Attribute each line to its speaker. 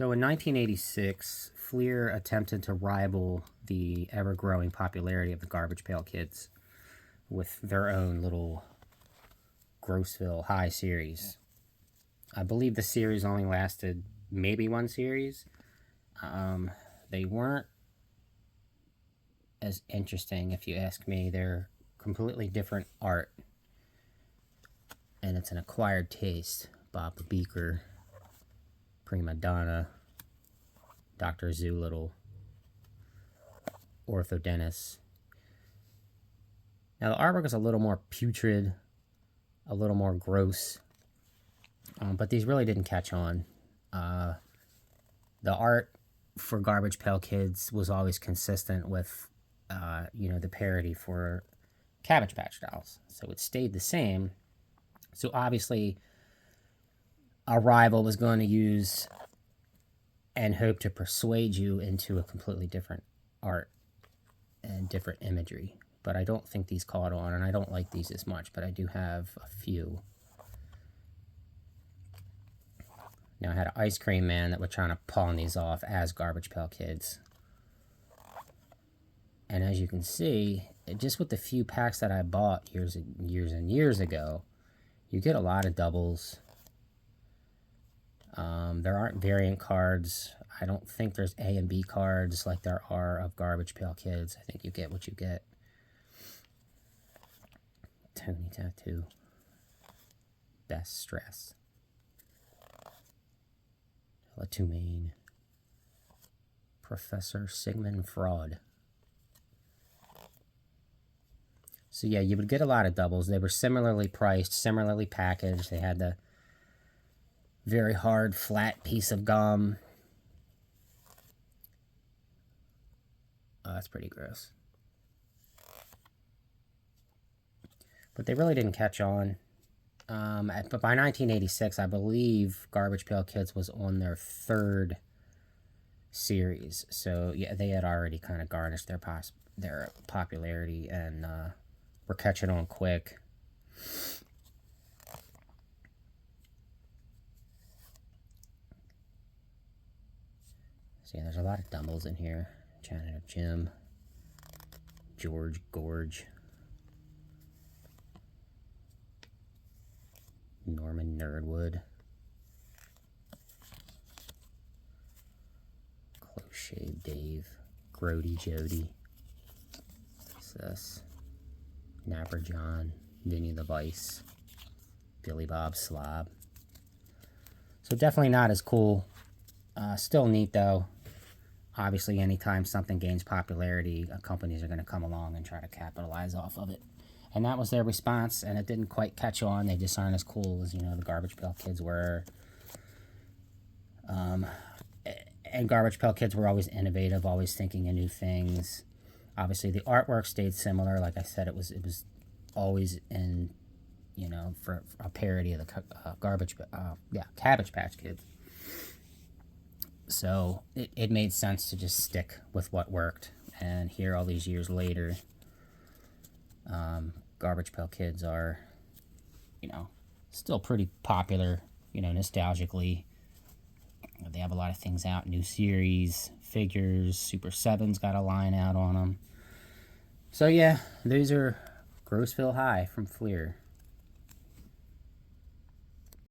Speaker 1: So in 1986, Fleer attempted to rival the ever-growing popularity of the Garbage Pail Kids with their own little Grossville High series. I believe the series only lasted maybe one series. They weren't as interesting, if you ask me. They're completely different art, and it's an acquired taste. Bob the Beaker, Prima Donna, Dr. Zoolittle, Ortho Dennis. Now the artwork is a little more putrid, a little more gross, but these really didn't catch on. The art for Garbage Pail Kids was always consistent with, the parody for Cabbage Patch Dolls, so it stayed the same. So obviously, a rival was going to use and hope to persuade you into a completely different art and different imagery. But I don't think these caught on, and I don't like these as much, but I do have a few. Now, I had an ice cream man that were trying to pawn these off as Garbage Pail Kids. And as you can see, just with the few packs that I bought years and years ago, you get a lot of doubles. There aren't variant cards. I don't think there's A and B cards like there are of Garbage Pail Kids. I think you get what you get. Tony Tattoo. Best Stress. Latumaine. Professor Sigmund Fraud. So yeah, you would get a lot of doubles. They were similarly priced, similarly packaged. They had the very hard, flat piece of gum. Oh, that's pretty gross. But they really didn't catch on. But by 1986, I believe Garbage Pail Kids was on their third series. So yeah, they had already kind of garnished their popularity and were catching on quick. So yeah, there's a lot of doubles in here. Janitor Jim, George Gorge, Norman Nerdwood, Close Shave Dave, Grody Jody, what's this? Napper John, Vinny the Vice, Billy Bob Slob. So definitely not as cool. Still neat though. Obviously, anytime something gains popularity, companies are going to come along and try to capitalize off of it. And that was their response, and it didn't quite catch on. They just aren't as cool as, the Garbage Pail Kids were. And Garbage Pail Kids were always innovative, always thinking of new things. Obviously, the artwork stayed similar. Like I said, it was always in, for a parody of the Cabbage Patch Kids. So it made sense to just stick with what worked. And here, all these years later, Garbage Pail Kids are, still pretty popular, nostalgically. They have a lot of things out, new series, figures, Super 7's got a line out on them. So yeah, these are Grossville High from Fleer.